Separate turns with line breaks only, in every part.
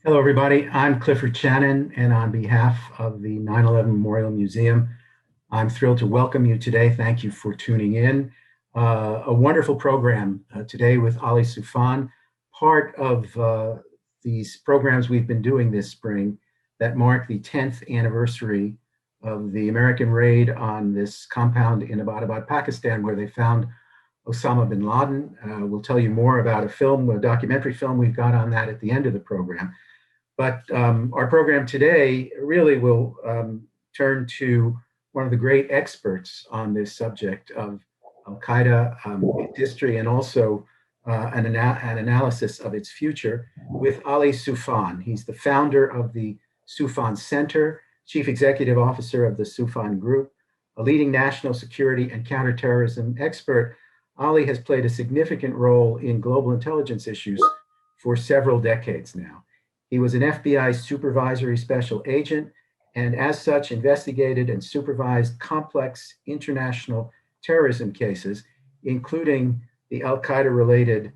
Hello, everybody. I'm Clifford Shannon, and on behalf of the 9/11 Memorial Museum, I'm thrilled to welcome you today. Thank you for tuning in. A wonderful program today with Ali Soufan, part of these programs we've been doing this spring that mark the 10th anniversary of the American raid on this compound in Abbottabad, Pakistan, where they found Osama bin Laden. We'll tell you more about a documentary film we've got on that at the end of the program. But our program today really will turn to one of the great experts on this subject of Al-Qaeda, its history, and also an analysis of its future with Ali Soufan. He's the founder of the Soufan Center, chief executive officer of the Soufan Group, a leading national security and counterterrorism expert. Ali has played a significant role in global intelligence issues for several decades now. He was an FBI supervisory special agent and, as such, investigated and supervised complex international terrorism cases, including the Al Qaeda related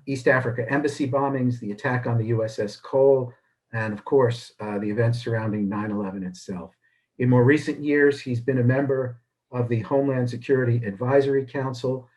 East Africa embassy bombings, the attack on the USS Cole, and, of course, the events surrounding 9/11 itself. In more recent years, he's been a member of the Homeland Security Advisory Council.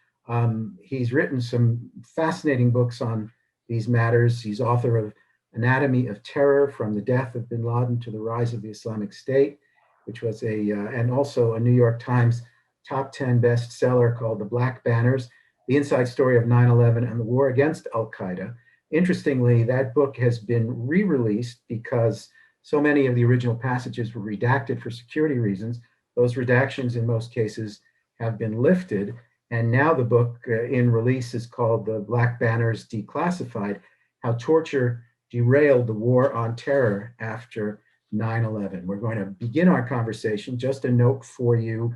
He's written some fascinating books on these matters. He's author of Anatomy of Terror: From the Death of bin Laden to the Rise of the Islamic State, which was and also a New York Times top 10 bestseller called The Black Banners, The Inside Story of 9/11 and the War Against Al-Qaeda. Interestingly, that book has been re-released because so many of the original passages were redacted for security reasons. Those redactions in most cases have been lifted. And now the book in release is called The Black Banners Declassified: How Torture Derailed the War on Terror After 9/11. We're going to begin our conversation. Just a note for you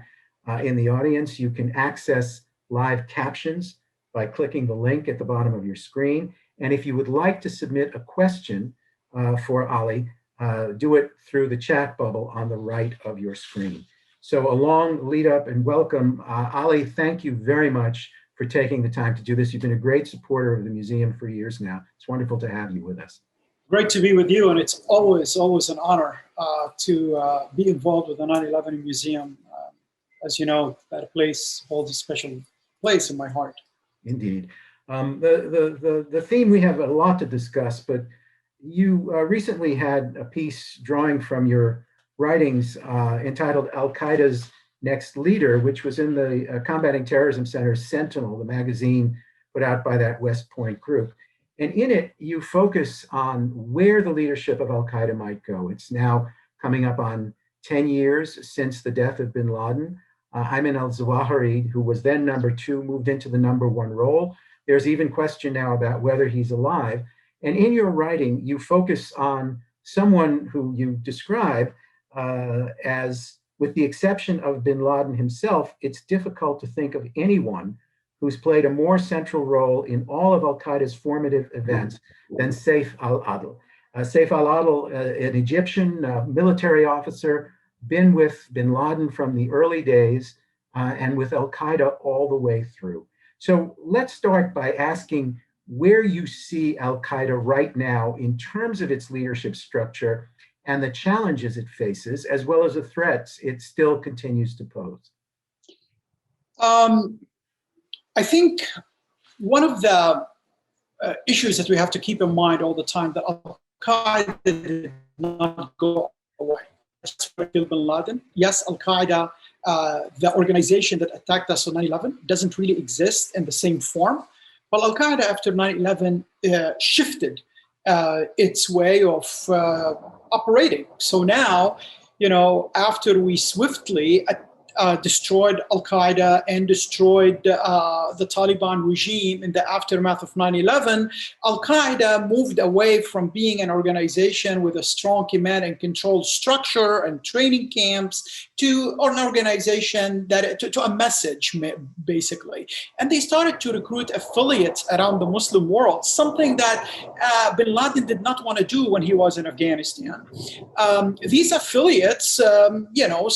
in the audience, you can access live captions by clicking the link at the bottom of your screen. And if you would like to submit a question for Ali, do it through the chat bubble on the right of your screen. So a long lead up and welcome. Ali, thank you very much for taking the time to do this. You've been a great supporter of the museum for years now. It's wonderful to have you with us.
Great to be with you, and it's always an honor to be involved with the 9/11 Museum. As you know, that place holds a special place in my heart.
Indeed. The theme, we have a lot to discuss, but you recently had a piece drawing from your writings entitled Al-Qaeda's Next Leader, which was in the Combating Terrorism Center's Sentinel, the magazine put out by that West Point group. And in it, you focus on where the leadership of Al-Qaeda might go. It's now coming up on 10 years since the death of bin Laden. Ayman al-Zawahiri, who was then number 2, moved into the number 1 role. There's even question now about whether he's alive. And in your writing, you focus on someone who you describe as, with the exception of bin Laden himself, it's difficult to think of anyone who's played a more central role in all of Al-Qaeda's formative events than Saif al Adl. Saif al Adl, an Egyptian military officer, been with bin Laden from the early days and with Al-Qaeda all the way through. So let's start by asking where you see Al-Qaeda right now in terms of its leadership structure and the challenges it faces, as well as the threats it still continues to pose.
I think one of the issues that we have to keep in mind all the time, that Al-Qaeda did not go away. Bin Laden. Yes, Al-Qaeda, the organization that attacked us on 9/11, doesn't really exist in the same form. But Al-Qaeda after 9/11 shifted its way of operating. So now, after we swiftly destroyed Al-Qaeda and destroyed the Taliban regime in the aftermath of 9/11, Al-Qaeda moved away from being an organization with a strong command and control structure and training camps to an organization to a message, basically. And they started to recruit affiliates around the Muslim world, something that bin Laden did not want to do when he was in Afghanistan. These affiliates,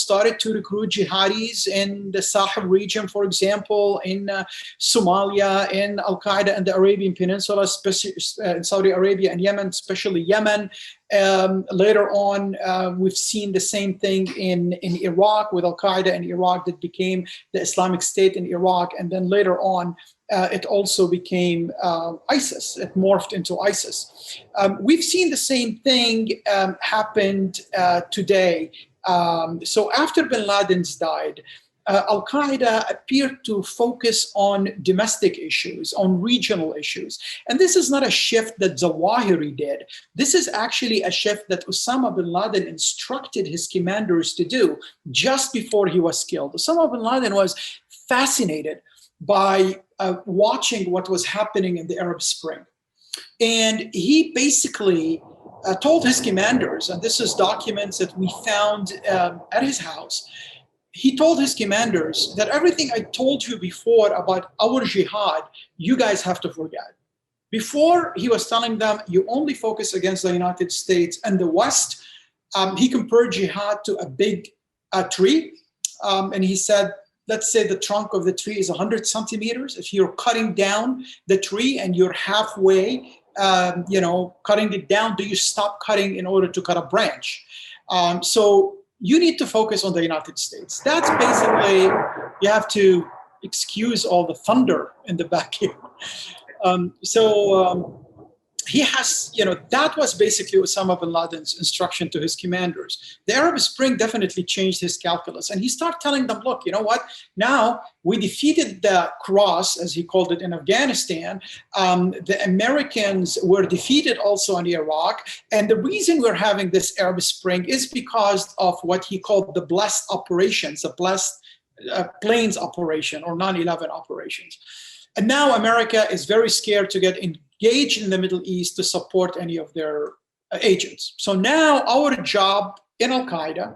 started to recruit jihad jihadis in the Sahel region, for example, in Somalia, in Al-Qaeda and the Arabian Peninsula, especially in Saudi Arabia and Yemen, especially Yemen. Later on, we've seen the same thing in Iraq with Al-Qaeda in Iraq that became the Islamic State in Iraq. And then later on, it also became ISIS. It morphed into ISIS. We've seen the same thing happened today. So after bin Laden's died, Al-Qaeda appeared to focus on domestic issues, on regional issues. And this is not a shift that Zawahiri did. This is actually a shift that Osama bin Laden instructed his commanders to do just before he was killed. Osama bin Laden was fascinated by watching what was happening in the Arab Spring. And he basically told his commanders, and this is documents that we found at his house, he told his commanders that everything I told you before about our jihad, you guys have to forget. Before, he was telling them, you only focus against the United States and the West. He compared jihad to a big tree. And he said, let's say the trunk of the tree is 100 centimeters. If you're cutting down the tree and you're halfway, cutting it down, do you stop cutting in order to cut a branch? So you need to focus on the United States. That's basically, you have to excuse all the thunder in the back here. He has, that was basically Osama bin Laden's instruction to his commanders. The Arab Spring definitely changed his calculus. And he started telling them, look, you know what? Now we defeated the cross, as he called it, in Afghanistan. The Americans were defeated also in Iraq. And the reason we're having this Arab Spring is because of what he called the blessed operations, the blessed plains operation or 9/11 operations. And now America is very scared to get engaged in the Middle East to support any of their agents. So now our job in Al-Qaeda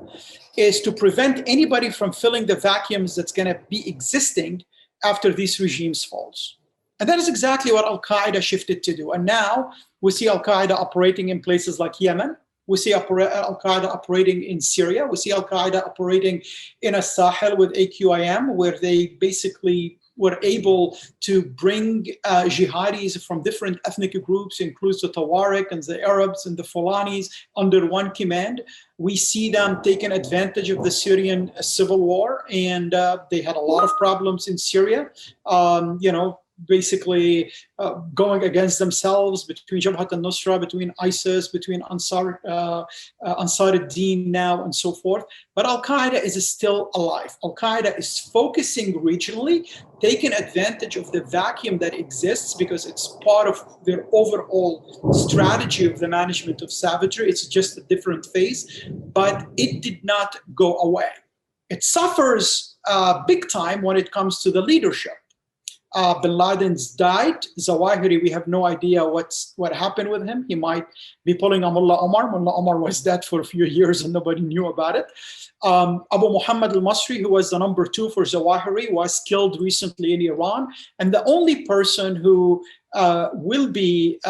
is to prevent anybody from filling the vacuums that's going to be existing after these regimes falls. And that is exactly what Al-Qaeda shifted to do. And now we see Al-Qaeda operating in places like Yemen. We see Al-Qaeda operating in Syria. We see Al-Qaeda operating in a Sahel with AQIM, where they basically were able to bring jihadis from different ethnic groups, includes the Tawarik and the Arabs and the Fulanis, under one command. We see them taking advantage of the Syrian civil war, and they had a lot of problems in Syria. Basically going against themselves, between Jabhat al-Nusra, between ISIS, between Ansar al-Din now, and so forth. But Al-Qaeda is still alive. Al-Qaeda is focusing regionally, taking advantage of the vacuum that exists because it's part of their overall strategy of the management of savagery. It's just a different phase, but it did not go away. It suffers big time when it comes to the leadership. Bin Laden's died. Zawahiri, we have no idea what happened with him. He might be pulling a Mullah Omar. Mullah Omar was dead for a few years and nobody knew about it. Abu Muhammad al-Masri, who was the number 2 for Zawahiri, was killed recently in Iran. And the only person who will be,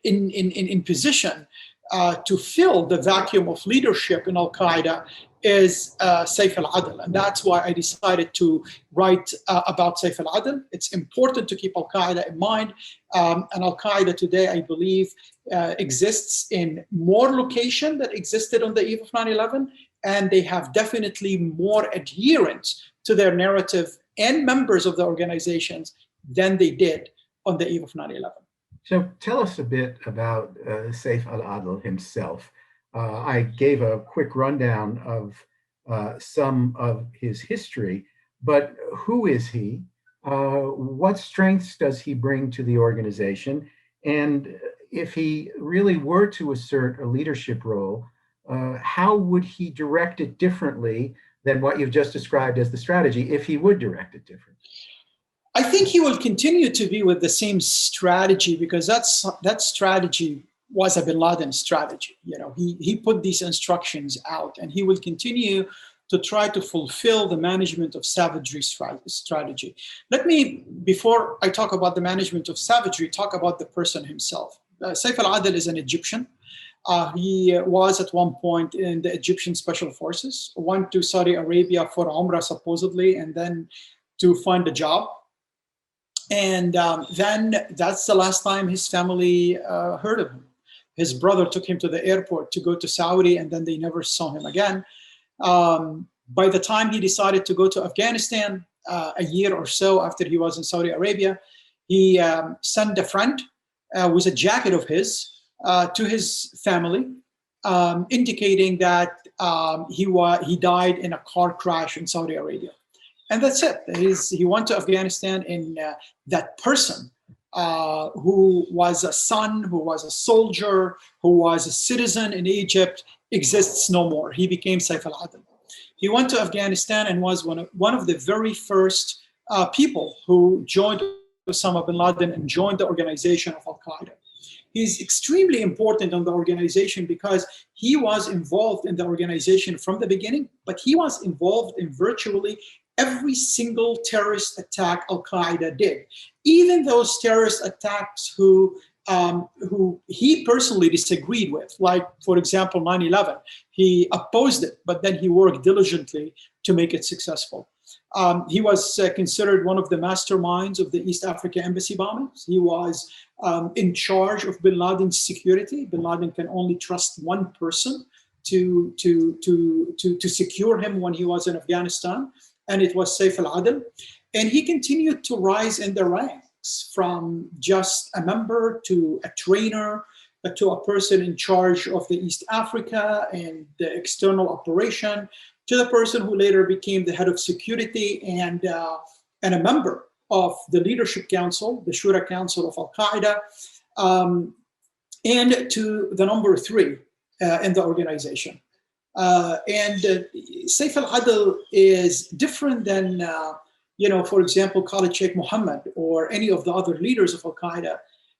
in position to fill the vacuum of leadership in Al-Qaeda is Saif al Adl. And that's why I decided to write about Saif al Adl. It's important to keep Al-Qaeda in mind. And Al-Qaeda today, I believe, exists in more location that existed on the eve of 9/11. And they have definitely more adherents to their narrative and members of the organizations than they did on the eve of 9/11.
So tell us a bit about Saif al Adl himself. I gave a quick rundown of some of his history, but who is he? What strengths does he bring to the organization? And if he really were to assert a leadership role, how would he direct it differently than what you've just described as the strategy, if he would direct it differently?
I think he will continue to be with the same strategy, because that strategy was a bin Laden strategy. He put these instructions out, and he will continue to try to fulfill the management of savagery strategy. Let me, before I talk about the management of savagery, talk about the person himself. Saif al Adl is an Egyptian. He was at one point in the Egyptian Special Forces, went to Saudi Arabia for Umrah supposedly, and then to find a job. And then that's the last time his family heard of him. His brother took him to the airport to go to Saudi, and then they never saw him again. By the time he decided to go to Afghanistan, a year or so after he was in Saudi Arabia, he sent a friend with a jacket of his to his family, indicating that he died in a car crash in Saudi Arabia. And that's it. He went to Afghanistan, and that person who was a son, who was a soldier, who was a citizen in Egypt exists no more. He became Saif al Adl. He went to Afghanistan and was one of the very first people who joined Osama bin Laden and joined the organization of Al-Qaeda. He's extremely important in the organization because he was involved in the organization from the beginning, but he was involved in virtually every single terrorist attack Al-Qaeda did. Even those terrorist attacks who he personally disagreed with, like, for example, 9/11. He opposed it, but then he worked diligently to make it successful. He was considered one of the masterminds of the East Africa embassy bombings. He was in charge of bin Laden's security. Bin Laden can only trust one person to secure him when he was in Afghanistan, and it was Saif al Adl. And he continued to rise in the ranks from just a member to a trainer to a person in charge of the East Africa and the external operation, to the person who later became the head of security and a member of the leadership council, the Shura Council of Al-Qaeda, and to the number 3 in the organization. Saif al Adl is different than, for example, Khalid Sheikh Mohammed or any of the other leaders of Al-Qaeda,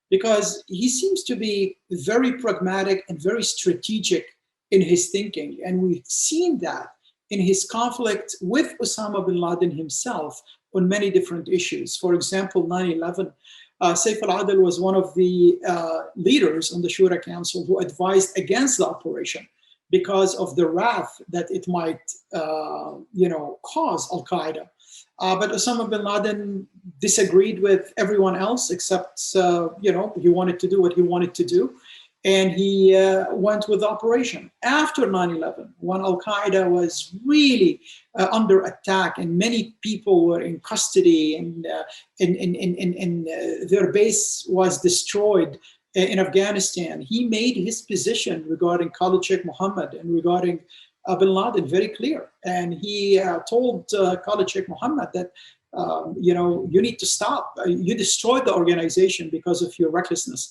because he seems to be very pragmatic and very strategic in his thinking. And we've seen that in his conflict with Osama bin Laden himself on many different issues. For example, 9/11, Saif al Adl was one of the leaders on the Shura Council who advised against the operation because of the wrath that it might, cause Al-Qaeda. But Osama bin Laden disagreed with everyone else except, he wanted to do what he wanted to do. And he went with the operation. After 9/11, when Al-Qaeda was really under attack and many people were in custody and their base was destroyed in Afghanistan, he made his position regarding Khalid Sheikh Mohammed and regarding bin Laden very clear. And he told Khalid Sheikh Mohammed that, you need to stop. You destroyed the organization because of your recklessness.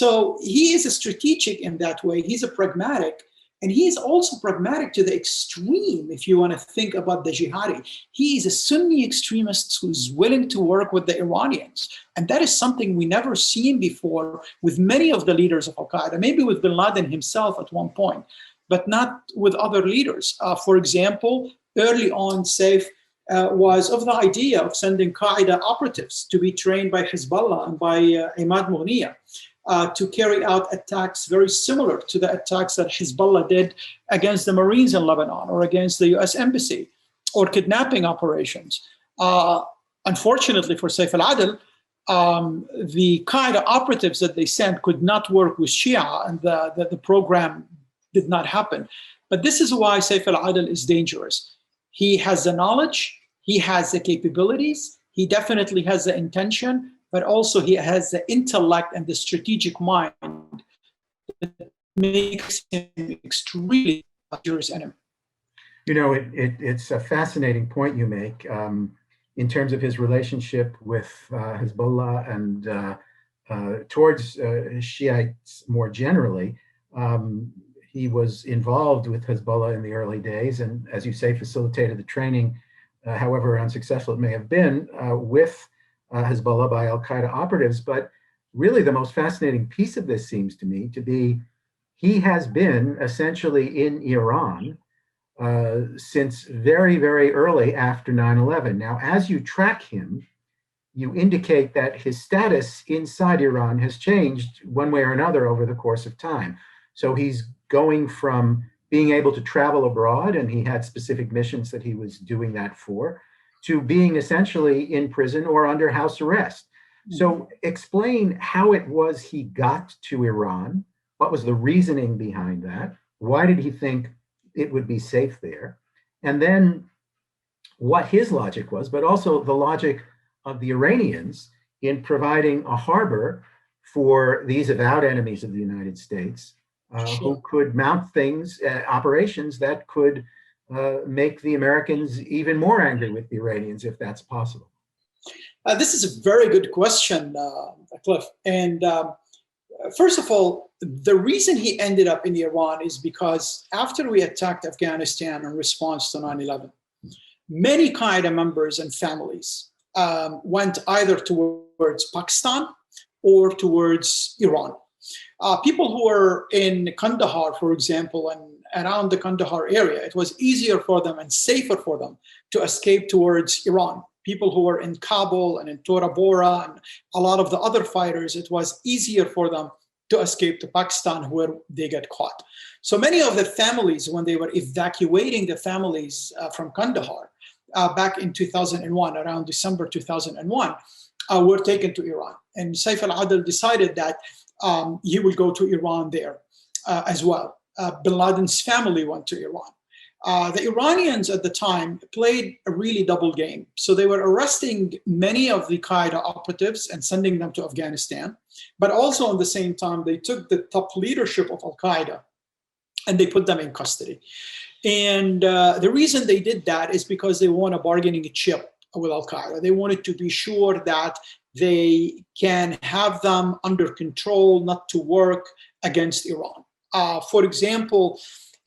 So he is a strategic in that way. He's a pragmatic, and he is also pragmatic to the extreme. If you want to think about the jihadi, he is a Sunni extremist who's willing to work with the Iranians. And that is something we never seen before with many of the leaders of Al-Qaeda, maybe with bin Laden himself at one point, but not with other leaders. For example, early on, Saif was of the idea of sending Qaeda operatives to be trained by Hezbollah and by Ayman to carry out attacks very similar to the attacks that Hezbollah did against the Marines in Lebanon or against the US Embassy or kidnapping operations. Unfortunately for Saif al Adl, the Qaeda operatives that they sent could not work with Shia, and the program did not happen. But this is why Saif al Adl is dangerous. He has the knowledge, he has the capabilities, he definitely has the intention, but also he has the intellect and the strategic mind that makes him extremely dangerous enemy.
It's a fascinating point you make in terms of his relationship with Hezbollah and towards Shiites more generally. He was involved with Hezbollah in the early days, and as you say, facilitated the training, however unsuccessful it may have been, with Hezbollah by Al-Qaeda operatives. But really the most fascinating piece of this seems to me to be he has been essentially in Iran since very, very early after 9/11. Now, as you track him, you indicate that his status inside Iran has changed one way or another over the course of time. So he's going from being able to travel abroad, and he had specific missions that he was doing that for, to being essentially in prison or under house arrest. So explain how it was he got to Iran. What was the reasoning behind that? Why did he think it would be safe there? And then what his logic was, but also the logic of the Iranians in providing a harbor for these avowed enemies of the United States, who could mount things, operations that could make the Americans even more angry with the Iranians, if that's possible.
This is a very good question, Cliff. And first of all, the reason he ended up in Iran is because after we attacked Afghanistan in response to 9/11, many Qaeda members and families went either towards Pakistan or towards Iran. People who were in Kandahar, for example, and around the Kandahar area, it was easier for them and safer for them to escape towards Iran. People who were in Kabul and in Tora Bora and a lot of the other fighters, it was easier for them to escape to Pakistan, where they get caught. So many of the families, when they were evacuating the families from Kandahar back in 2001, around December 2001, were taken to Iran. And Saif al Adl decided that he will go to Iran there as well. Bin Laden's family went to Iran. The Iranians at the time played a really double game. So they were arresting many of the Qaeda operatives and sending them to Afghanistan. But also at the same time, they took the top leadership of Al-Qaeda and they put them in custody. And the reason they did that is because they want a bargaining chip with Al-Qaeda. They wanted to be sure that they can have them under control, not to work against Iran. For example,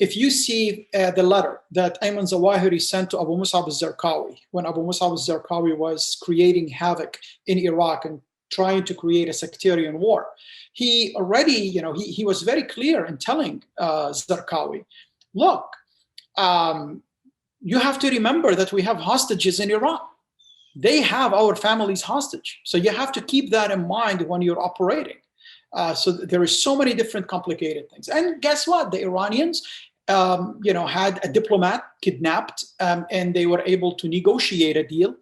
if you see the letter that Ayman al-Zawahiri sent to Abu Musab al-Zarqawi, when Abu Musab al-Zarqawi was creating havoc in Iraq and trying to create a sectarian war, he already, he was very clear in telling Zarqawi, look, you have to remember that we have hostages in Iran. They have our families hostage. So you have to keep that in mind when you're operating. So there is so many different complicated things. And guess what? The Iranians, had a diplomat kidnapped, and they were able to negotiate a deal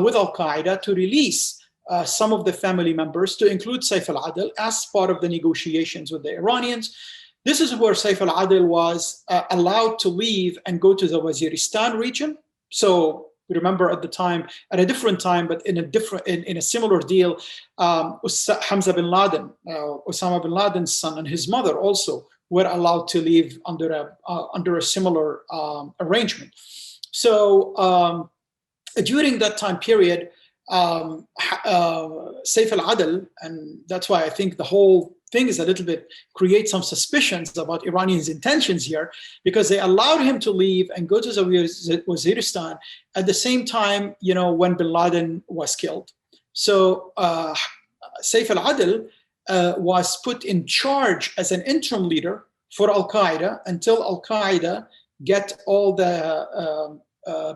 with Al-Qaeda to release some of the family members, to include Saif al Adl, as part of the negotiations with the Iranians. This is where Saif al Adl was allowed to leave and go to the Waziristan region. So remember at the time, at a different time, but in a similar deal, Hamza bin Laden, Osama bin Laden's son, and his mother also were allowed to leave under a similar arrangement. So during that time period, Saif al Adl, and that's why I think the whole thing is a little bit, creates some suspicions about Iranians' intentions here, because they allowed him to leave and go to Waziristan at the same time, when bin Laden was killed. So Saif al Adl was put in charge as an interim leader for Al-Qaeda until Al-Qaeda get all the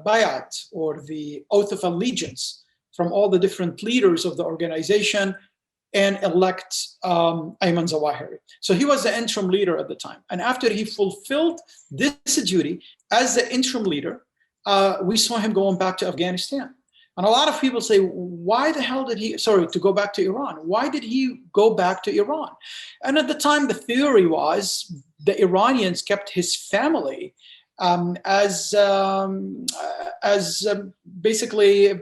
bayat, or the oath of allegiance, from all the different leaders of the organization, and elect Ayman Zawahiri. So he was the interim leader at the time. And after he fulfilled this duty as the interim leader, we saw him going back to Afghanistan. And a lot of people say, why the hell did he, to go back to Iran? Why did he go back to Iran? And at the time, the theory was the Iranians kept his family basically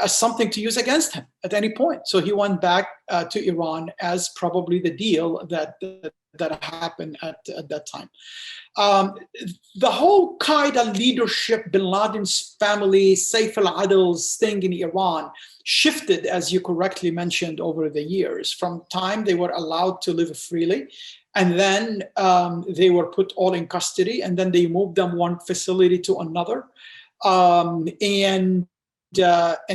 as something to use against him at any point. So he went back to Iran as probably the deal that happened at that time. The whole Qaeda leadership, bin Laden's family, Saif al Adl's thing in Iran shifted, as you correctly mentioned, over the years. From time they were allowed to live freely, and then they were put all in custody, and then they moved them one facility to another. And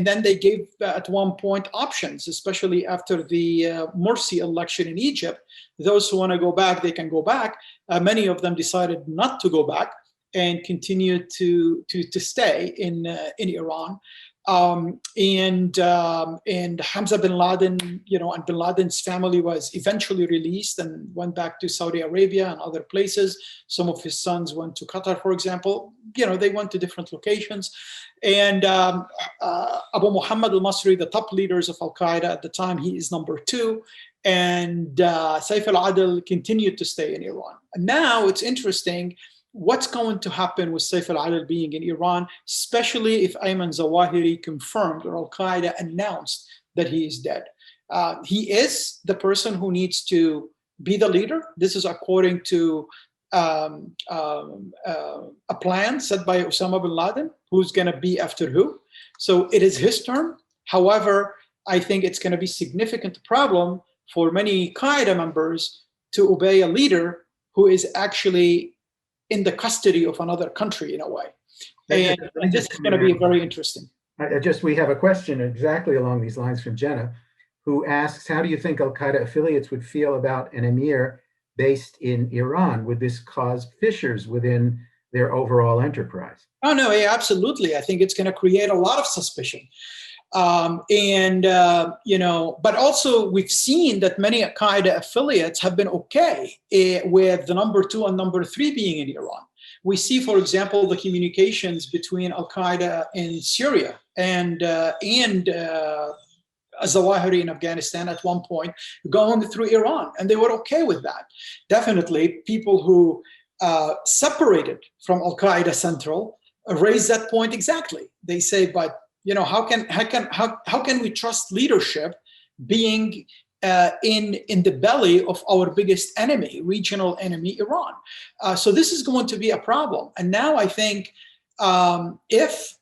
then they gave, at one point, options, especially after the Morsi election in Egypt. Those who want to go back, they can go back. Many of them decided not to go back and continue to stay in Iran. And Hamza bin Laden, and bin Laden's family was eventually released and went back to Saudi Arabia and other places. Some of his sons went to Qatar, for example. They went to different locations. And Abu Muhammad al-Masri, the top leaders of Al-Qaeda at the time, he is number 2. And Saif al Adl continued to stay in Iran. And now it's interesting what's going to happen with Saif al Adl being in Iran, especially if Ayman al-Zawahiri confirmed or Al-Qaeda announced that he is dead. He is the person who needs to be the leader. This is according to a plan set by Osama bin Laden, who's going to be after who. So it is his turn. However, I think it's going to be a significant problem for many Qaeda members to obey a leader who is actually in the custody of another country in a way. And this is going to be very interesting.
We have a question exactly along these lines from Jenna, who asks, how do you think Al-Qaeda affiliates would feel about an emir based in Iran? Would this cause fissures within their overall enterprise?
Oh, no, yeah, absolutely. I think it's going to create a lot of suspicion. But also we've seen that many Al-Qaeda affiliates have been okay with the number 2 and number 3 being in Iran. We see, for example, the communications between Al-Qaeda in Syria and al-Zawahiri in Afghanistan at one point going through Iran, and they were okay with that. Definitely, people who separated from Al-Qaeda Central raise that point exactly. They say, but how can we trust leadership being in the belly of our biggest enemy, regional enemy, Iran? So this is going to be a problem. And now I think if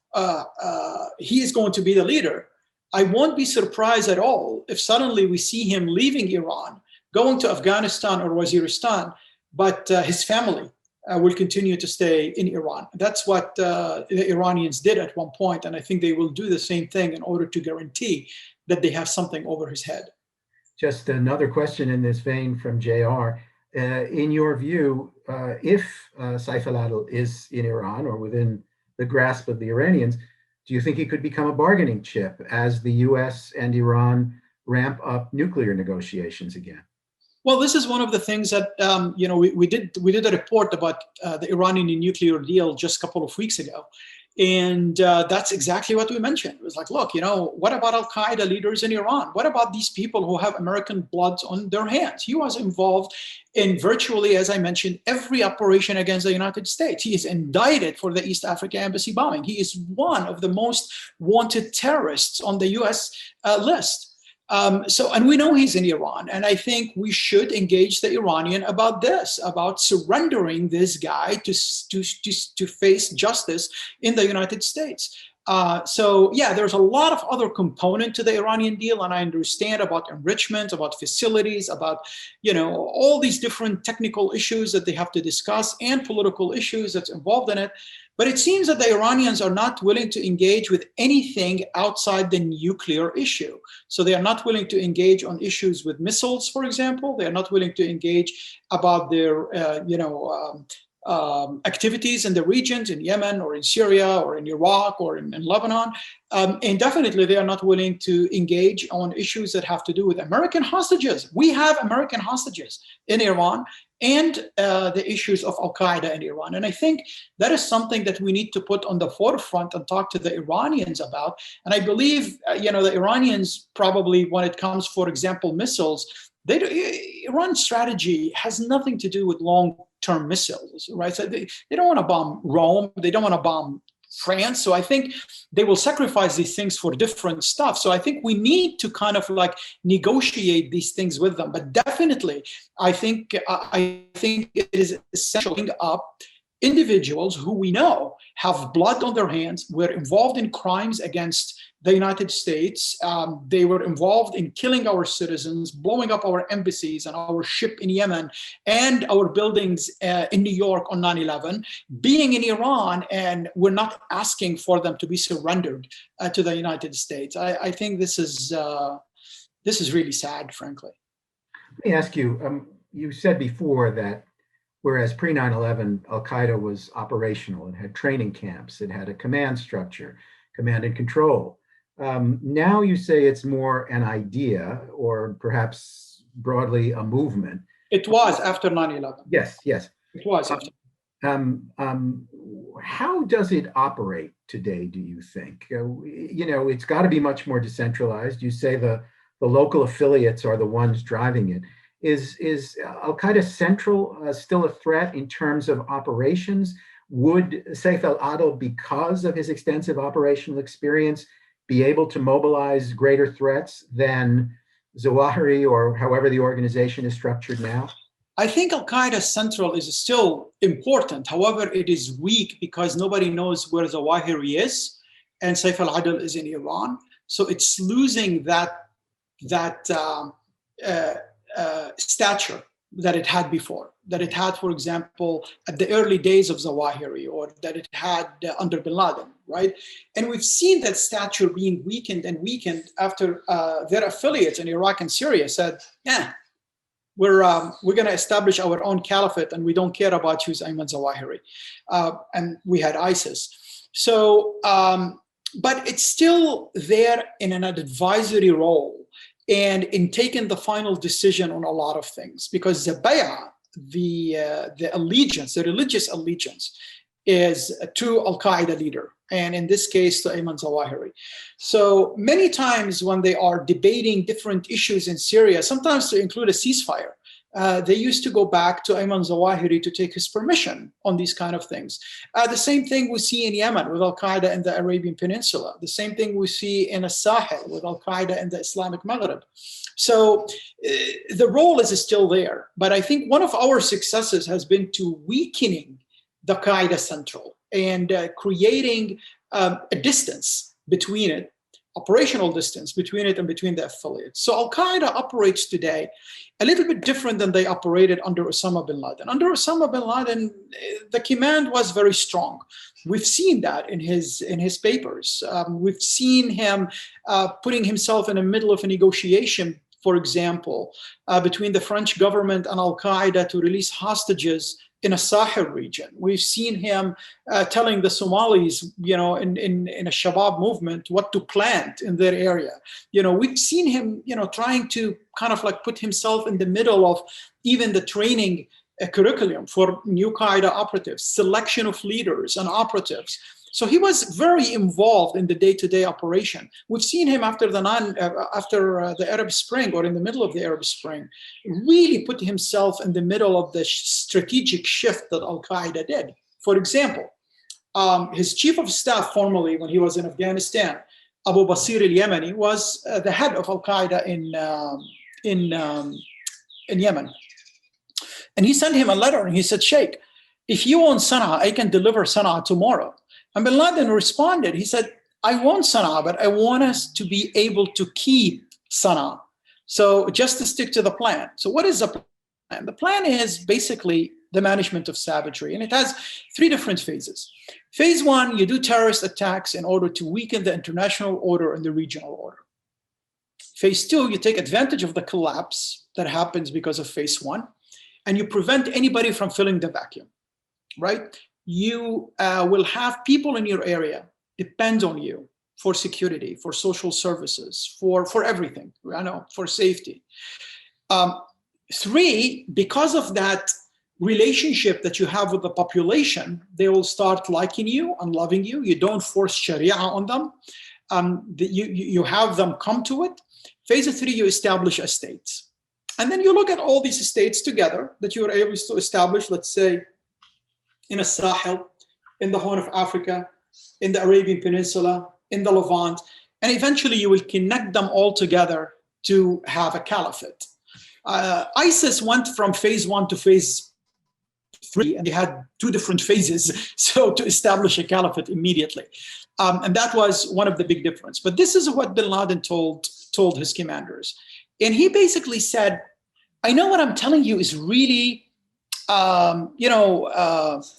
he is going to be the leader, I won't be surprised at all if suddenly we see him leaving Iran, going to Afghanistan or Waziristan, but his family will continue to stay in Iran. That's what the Iranians did at one point, and I think they will do the same thing in order to guarantee that they have something over his head.
Just another question in this vein from JR. In your view, if Saif al Adl is in Iran or within the grasp of the Iranians, do you think he could become a bargaining chip as the US and Iran ramp up nuclear negotiations again?
Well, this is one of the things that we did a report about the Iranian nuclear deal just a couple of weeks ago, and that's exactly what we mentioned. It was like, look, what about Al-Qaeda leaders in Iran? What about these people who have American blood on their hands? He was involved in virtually, as I mentioned, every operation against the United States. He is indicted for the East Africa embassy bombing. He is one of the most wanted terrorists on the U.S. List. And we know he's in Iran, and I think we should engage the Iranian about this, about surrendering this guy to face justice in the United States. There's a lot of other component to the Iranian deal, and I understand about enrichment, about facilities, about all these different technical issues that they have to discuss and political issues that's involved in it. But it seems that the Iranians are not willing to engage with anything outside the nuclear issue. So they are not willing to engage on issues with missiles, for example. They are not willing to engage about their, activities in the regions, in Yemen or in Syria or in Iraq or in Lebanon. And definitely they are not willing to engage on issues that have to do with American hostages. We have American hostages in Iran, and the issues of Al-Qaeda in Iran. And I think that is something that we need to put on the forefront and talk to the Iranians about. And I believe, the Iranians probably, when it comes, for example, missiles, Iran's strategy has nothing to do with long-term missiles, right? So they don't want to bomb Rome. They don't want to bomb France. So I think they will sacrifice these things for different stuff. So I think we need to kind of negotiate these things with them. But definitely, I think it is essential to bring up individuals who we know have blood on their hands, were involved in crimes against the United States. They were involved in killing our citizens, blowing up our embassies and our ship in Yemen and our buildings in New York on 9/11, being in Iran, and we're not asking for them to be surrendered to the United States. I think this is really sad, frankly.
Let me ask you, you said before that whereas pre-9/11, Al-Qaeda was operational, it had training camps, it had a command structure, command and control. Now you say it's more an idea, or perhaps broadly a movement.
It was after 9/11.
Yes, yes.
It was after.
How does it operate today, do you think? It's got to be much more decentralized. You say the local affiliates are the ones driving it. Is Al-Qaeda Central still a threat in terms of operations? Would Saif al Adl, because of his extensive operational experience, be able to mobilize greater threats than Zawahiri, or however the organization is structured now?
I think Al-Qaeda Central is still important. However, it is weak because nobody knows where Zawahiri is, and Saif al Adl is in Iran. So it's losing that stature that it had before, that it had, for example, at the early days of Zawahiri, or that it had under bin Laden, right? And we've seen that stature being weakened and weakened after their affiliates in Iraq and Syria said, yeah, we're going to establish our own caliphate and we don't care about who's Ayman Zawahiri. And we had ISIS. So, but it's still there in an advisory role and in taking the final decision on a lot of things, because the bay'ah, the allegiance, the religious allegiance, is to Al-Qaeda leader, and in this case to Ayman Zawahiri. So many times when they are debating different issues in Syria, sometimes to include a ceasefire, they used to go back to Ayman Zawahiri to take his permission on these kind of things. The same thing we see in Yemen with Al-Qaeda in the Arabian Peninsula. The same thing we see in Sahel with Al-Qaeda in the Islamic Maghreb. So the role is still there. But I think one of our successes has been to weakening the Qaeda Central and creating a distance between it, operational distance between it and between the affiliates. So Al-Qaeda operates today a little bit different than they operated under Osama bin Laden. Under Osama bin Laden, the command was very strong. We've seen that in his papers. We've seen him putting himself in the middle of a negotiation, for example, between the French government and Al-Qaeda to release hostages in a Sahel region. We've seen him telling the Somalis, in a Shabab movement, what to plant in their area. We've seen him, trying to kind of like put himself in the middle of even the training curriculum for new Qaeda operatives, selection of leaders and operatives. So he was very involved in the day-to-day operation. We've seen him after the Arab Spring, or in the middle of the Arab Spring, really put himself in the middle of the strategic shift that Al-Qaeda did. For example, his chief of staff formerly, when he was in Afghanistan, Abu Basir al-Yemeni, was the head of Al-Qaeda in Yemen. And he sent him a letter and he said, Sheikh, if you own Sana'a, I can deliver Sana'a tomorrow. And bin Laden responded, he said, I want Sana'a, but I want us to be able to keep Sana'a. So just to stick to the plan. So what is the plan? The plan is basically the management of savagery, and it has three different phases. Phase one, you do terrorist attacks in order to weaken the international order and the regional order. Phase two, you take advantage of the collapse that happens because of phase one, and you prevent anybody from filling the vacuum, right? You will have people in your area depend on you for security, for social services, for everything, for safety. Three, because of that relationship that you have with the population, they will start liking you and loving you. You don't force Sharia on them. You have them come to it. Phase three, you establish estates. And then you look at all these estates together that you are able to establish, let's say, in a Sahel, in the Horn of Africa, in the Arabian Peninsula, in the Levant, and eventually you will connect them all together to have a caliphate. ISIS went from phase one to phase three, and they had two different phases, so to establish a caliphate immediately. And that was one of the big difference. But this is what bin Laden told his commanders. And he basically said, I know what I'm telling you is really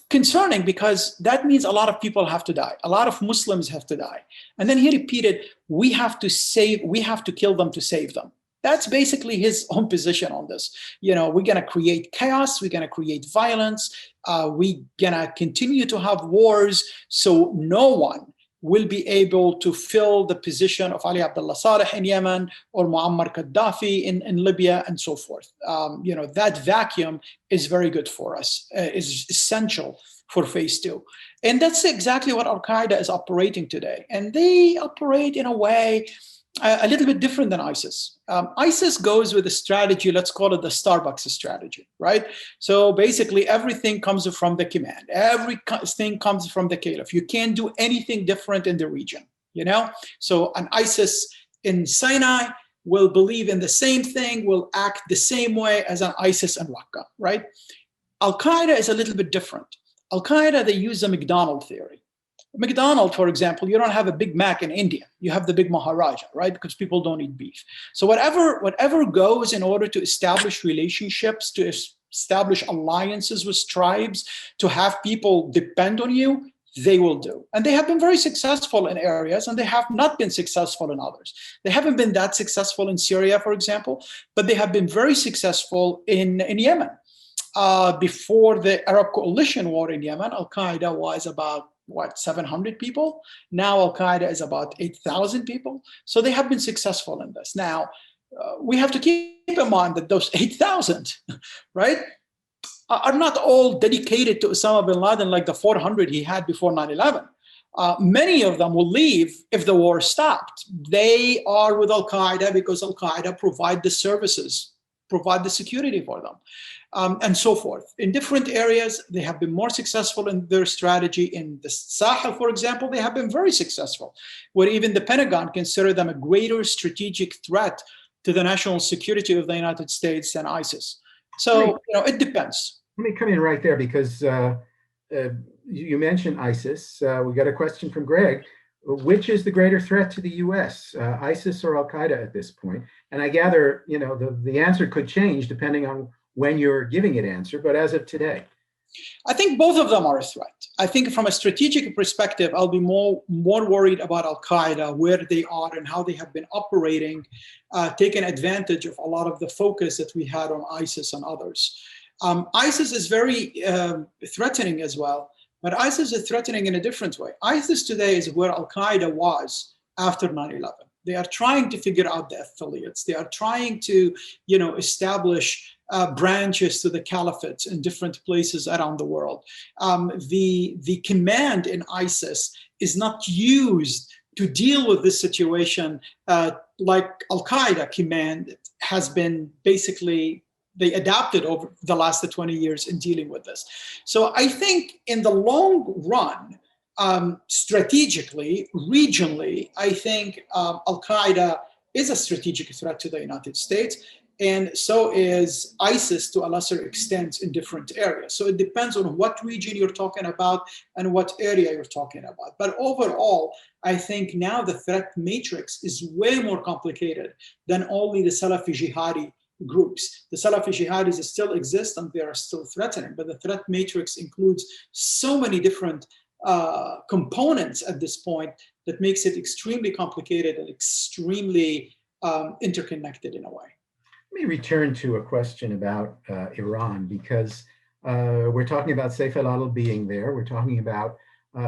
concerning, because that means a lot of people have to die. A lot of Muslims have to die. And then he repeated, we have to kill them to save them. That's basically his own position on this. We're going to create chaos. We're going to create violence. We're going to continue to have wars. So no one will be able to fill the position of Ali Abdullah Saleh in Yemen or Muammar Gaddafi in Libya and so forth. That vacuum is very good for us, is essential for phase two. And that's exactly what Al-Qaeda is operating today. And they operate in a way a little bit different than ISIS. ISIS goes with a strategy, let's call it the Starbucks strategy, right? So basically everything comes from the command. Everything comes from the caliph. You can't do anything different in the region, So an ISIS in Sinai will believe in the same thing, will act the same way as an ISIS in Raqqa, right? Al-Qaeda is a little bit different. Al-Qaeda, they use the McDonald theory. McDonald's, for example, you don't have a Big Mac in India. You have the Big Maharaja, right? Because people don't eat beef. So whatever goes in order to establish relationships, to establish alliances with tribes, to have people depend on you, they will do. And they have been very successful in areas, and they have not been successful in others. They haven't been that successful in Syria, for example, but they have been very successful in Yemen. Before the Arab coalition war in Yemen, Al-Qaeda was about 700 people. Now Al-Qaeda is about 8,000 people. So they have been successful in this. Now, we have to keep in mind that those 8,000, right, are not all dedicated to Osama bin Laden like the 400 he had before 9/11. Many of them will leave if the war stopped. They are with Al-Qaeda because Al-Qaeda provide the services, provide the security for them. And so forth. In different areas, they have been more successful in their strategy. In the Sahel, for example, they have been very successful, where even the Pentagon consider them a greater strategic threat to the national security of the United States than ISIS. So, it depends.
Let me come in right there because you mentioned ISIS. We got a question from Greg. Which is the greater threat to the U.S., ISIS or Al-Qaeda at this point? And I gather, the answer could change depending on when you're giving it answer, but as of today?
I think both of them are a threat. I think from a strategic perspective, I'll be more worried about Al-Qaeda, where they are and how they have been operating, taking advantage of a lot of the focus that we had on ISIS and others. ISIS is very threatening as well, but ISIS is threatening in a different way. ISIS today is where Al-Qaeda was after 9/11. They are trying to figure out the affiliates. They are trying to, establish branches to the caliphates in different places around the world. The command in ISIS is not used to deal with this situation like Al-Qaeda command has been basically, they adapted over the last 20 years in dealing with this. So I think in the long run, strategically, regionally, I think Al-Qaeda is a strategic threat to the United States, and so is ISIS to a lesser extent in different areas. So it depends on what region you're talking about and what area you're talking about. But overall, I think now the threat matrix is way more complicated than only the Salafi jihadi groups. The Salafi jihadis still exist and they are still threatening, but the threat matrix includes so many different components at this point that makes it extremely complicated and extremely interconnected in a way.
Let me return to a question about Iran, because we're talking about Saif al Adl being there. We're talking about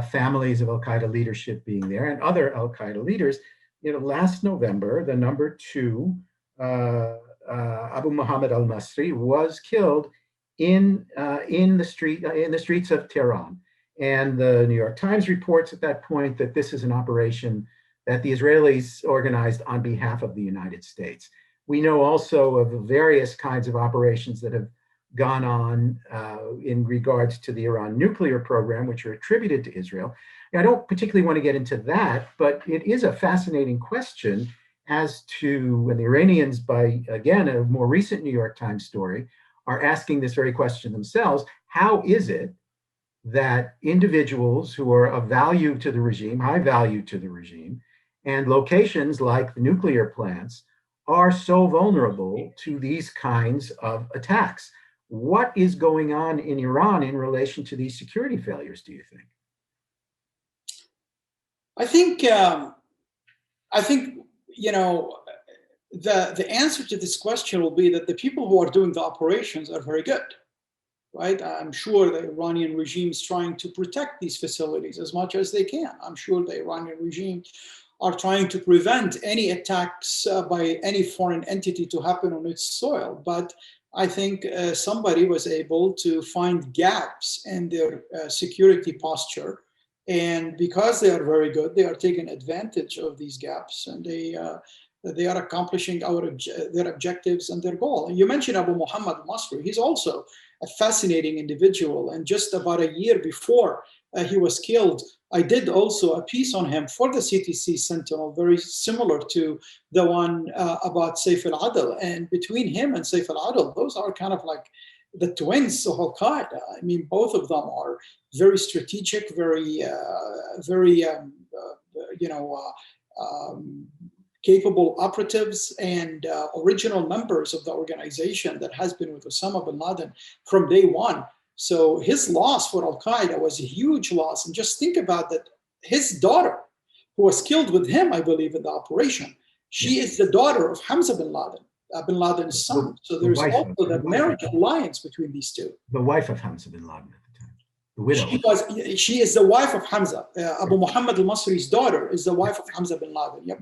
families of Al-Qaeda leadership being there and other Al-Qaeda leaders. Last November, the number 2, Abu Muhammad al-Masri, was killed in the streets of Tehran. And the New York Times reports at that point that this is an operation that the Israelis organized on behalf of the United States. We know also of various kinds of operations that have gone on in regards to the Iran nuclear program, which are attributed to Israel. And I don't particularly want to get into that, but it is a fascinating question as to when the Iranians, by, again, a more recent New York Times story, are asking this very question themselves: how is it that individuals who are of value to the regime, high value to the regime, and locations like the nuclear plants are so vulnerable to these kinds of attacks? What is going on in Iran in relation to these security failures, do you think?
I think the answer to this question will be that the people who are doing the operations are very good. right? I'm sure the Iranian regime is trying to protect these facilities as much as they can. I'm sure the Iranian regime are trying to prevent any attacks by any foreign entity to happen on its soil. But I think somebody was able to find gaps in their security posture. And because they are very good, they are taking advantage of these gaps, and they are accomplishing their objectives and their goal. And you mentioned Abu Muhammad al-Masri. He's also a fascinating individual. And just about a year before he was killed, I did also a piece on him for the CTC Sentinel, very similar to the one about Saif al Adl. And between him and Saif al Adl, those are kind of like the twins of Al-Qaeda. I mean, both of them are very strategic, capable operatives and original members of the organization that has been with Osama bin Laden from day one. So his loss for Al-Qaeda was a huge loss. And just think about that. His daughter, who was killed with him, I believe, in the operation, she is the daughter of Hamza bin Laden, bin Laden's son. So there's also the marriage alliance between these two.
The wife of Hamza bin Laden at the time, the widow.
She is the wife of Hamza. Abu Muhammad al-Masri's daughter is the wife of Hamza bin Laden. Yep.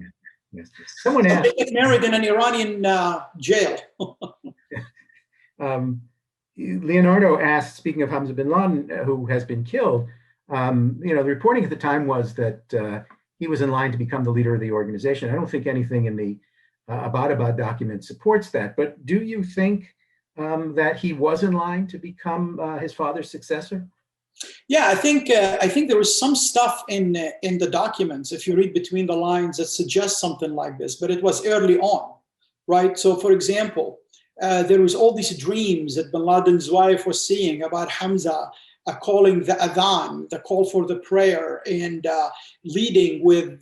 Yes. Someone asked.
They get married in an Iranian jail.
Leonardo asked, speaking of Hamza bin Laden, who has been killed, the reporting at the time was that he was in line to become the leader of the organization. I don't think anything in the Abbottabad document supports that, but do you think that he was in line to become his father's successor?
Yeah, I think there was some stuff in the documents, if you read between the lines, that suggests something like this, but it was early on, right? So, for example, there was all these dreams that bin Laden's wife was seeing about Hamza calling the adhan, the call for the prayer, and leading with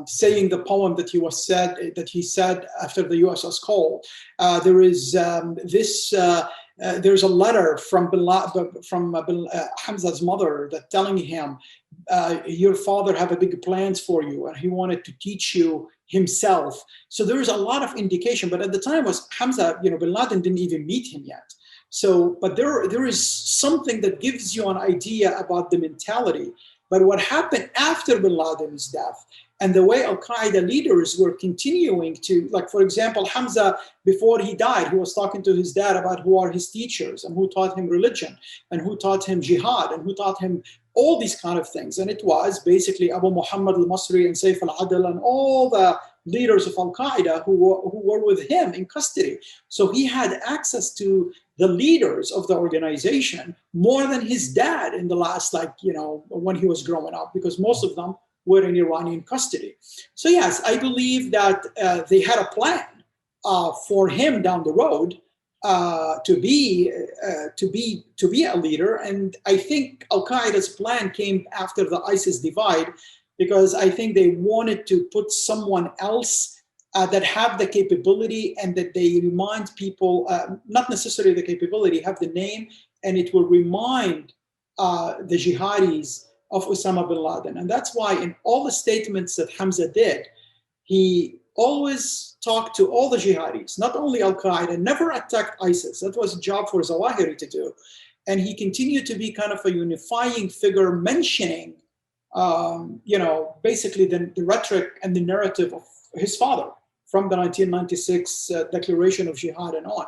saying the poem that he said after the USS Cole. There is there's a letter from Hamza's mother that telling him, your father have a big plans for you, and he wanted to teach you himself. So there is a lot of indication, but at the time was Hamza, bin Laden didn't even meet him yet. So, but there is something that gives you an idea about the mentality. But what happened after bin Laden's death and the way Al-Qaeda leaders were continuing to, like, for example, Hamza, before he died, he was talking to his dad about who are his teachers and who taught him religion and who taught him jihad and who taught him all these kind of things. And it was basically Abu Muhammad al-Masri and Saif al Adl and all the leaders of Al-Qaeda who were with him in custody. So he had access to the leaders of the organization more than his dad in the last, when he was growing up, because most of them were in Iranian custody. So yes, I believe that they had a plan for him down the road to be a leader. And I think Al-Qaeda's plan came after the ISIS divide, because I think they wanted to put someone else that have the capability and that they remind people, not necessarily the capability, have the name, and it will remind the jihadis of Osama bin Laden. And that's why in all the statements that Hamza did, he always talked to all the jihadis, not only Al-Qaeda, never attacked ISIS. That was a job for Zawahiri to do. And he continued to be kind of a unifying figure, mentioning, basically the rhetoric and the narrative of his father from the 1996 Declaration of Jihad and on.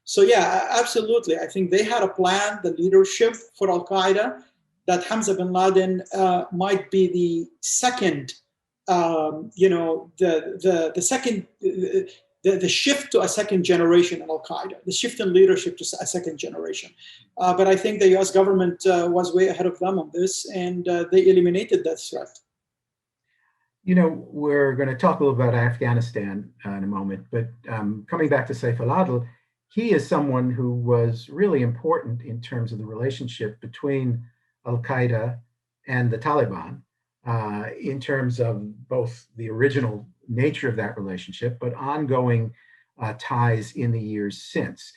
So yeah, absolutely. I think they had a plan, the leadership for Al-Qaeda, that Hamza bin Laden might be the second, the shift to a second generation in Al-Qaeda, the shift in leadership to a second generation. But I think the US government was way ahead of them on this, and they eliminated that threat.
We're going to talk a little about Afghanistan in a moment, but coming back to Saif al Adl, he is someone who was really important in terms of the relationship between Al-Qaeda and the Taliban, in terms of both the original nature of that relationship, but ongoing ties in the years since.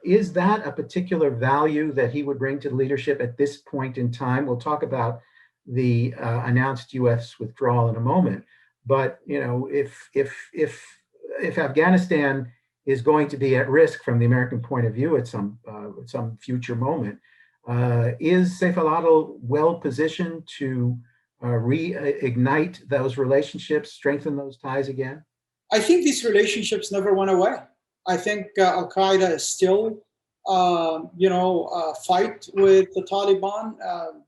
Is that a particular value that he would bring to the leadership at this point in time? We'll talk about the announced U.S. withdrawal in a moment, but if Afghanistan is going to be at risk from the American point of view at some future moment. Is Saif al Adl well positioned to reignite those relationships, strengthen those ties again?
I think these relationships never went away. I think Al-Qaeda is still, fight with the Taliban.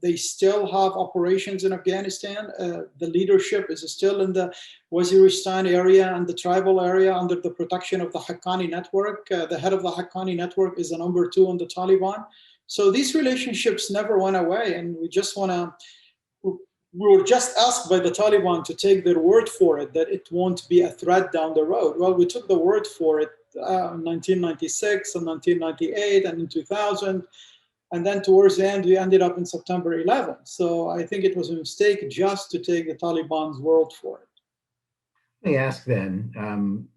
They still have operations in Afghanistan. The leadership is still in the Waziristan area and the tribal area under the protection of the Haqqani network. The head of the Haqqani network is the number 2 on the Taliban. So these relationships never went away, and we were just asked by the Taliban to take their word for it, that it won't be a threat down the road. Well, we took the word for it in 1996 and 1998 and in 2000. And then towards the end, we ended up in September 11. So I think it was a mistake just to take the Taliban's word for it.
Let me ask then,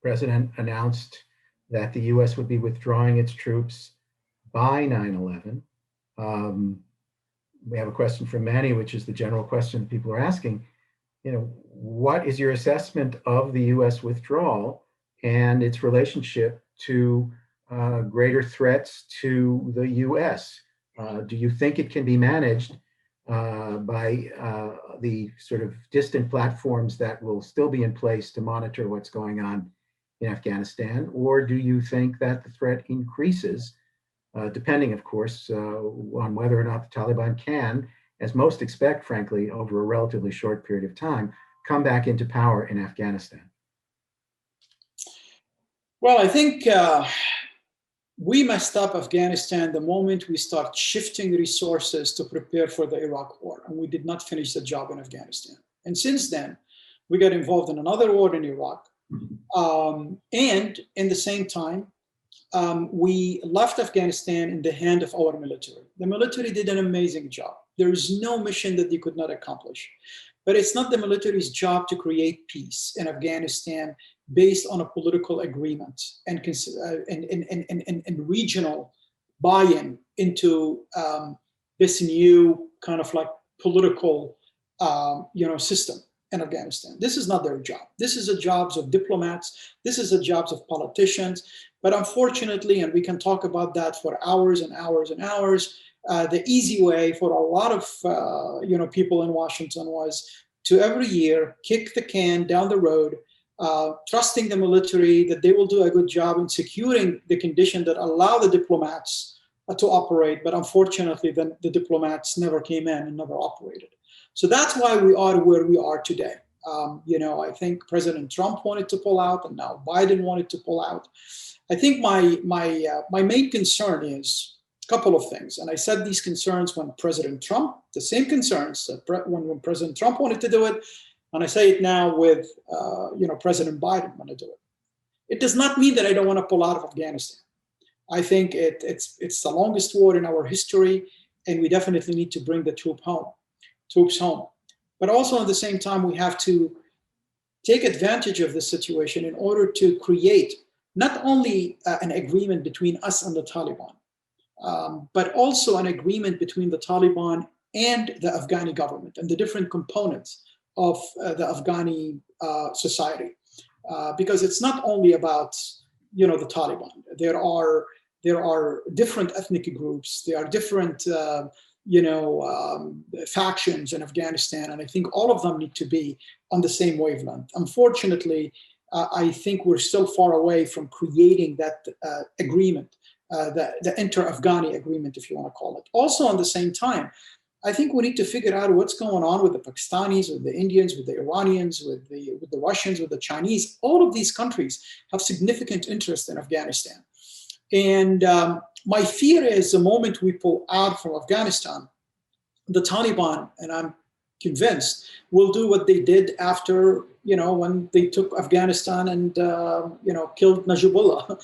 President announced that the US would be withdrawing its troops by 9/11. We have a question from Manny, which is the general question people are asking. What is your assessment of the U.S. withdrawal and its relationship to greater threats to the U.S.? Do you think it can be managed by the sort of distant platforms that will still be in place to monitor what's going on in Afghanistan? Or do you think that the threat increases, depending, of course, on whether or not the Taliban can, as most expect, frankly, over a relatively short period of time, come back into power in Afghanistan?
Well, I think we messed up Afghanistan the moment we start shifting resources to prepare for the Iraq war, and we did not finish the job in Afghanistan. And since then, we got involved in another war in Iraq. And in the same time, we left Afghanistan in the hand of our military. The military did an amazing job. There is no mission that they could not accomplish. But it's not the military's job to create peace in Afghanistan based on a political agreement and regional buy-in into this new kind of like political system in Afghanistan. This is not their job. This is the jobs of diplomats. This is the jobs of politicians. But unfortunately, and we can talk about that for hours and hours and hours, the easy way for a lot of people in Washington was to every year kick the can down the road, trusting the military that they will do a good job in securing the condition that allow the diplomats to operate. But unfortunately, then the diplomats never came in and never operated. So that's why we are where we are today. I think President Trump wanted to pull out, and now Biden wanted to pull out. I think my main concern is a couple of things, and I said these concerns when President Trump, the same concerns when President Trump wanted to do it, and I say it now with President Biden want to do it. It does not mean that I don't want to pull out of Afghanistan. I think it's the longest war in our history, and we definitely need to bring the troops home. But also at the same time, we have to take advantage of this situation in order to create not only an agreement between us and the Taliban, but also an agreement between the Taliban and the Afghani government and the different components of the Afghani society. Because it's not only about the Taliban. There are different ethnic groups. There are different factions in Afghanistan, and I think all of them need to be on the same wavelength. Unfortunately, I think we're still far away from creating that agreement, the inter-Afghani agreement, if you want to call it. Also, at the same time, I think we need to figure out what's going on with the Pakistanis, with the Indians, with the Iranians, with the Russians, with the Chinese. All of these countries have significant interest in Afghanistan. And my fear is the moment we pull out from Afghanistan, the Taliban, and I'm convinced, will do what they did after, when they took Afghanistan and, killed Najibullah.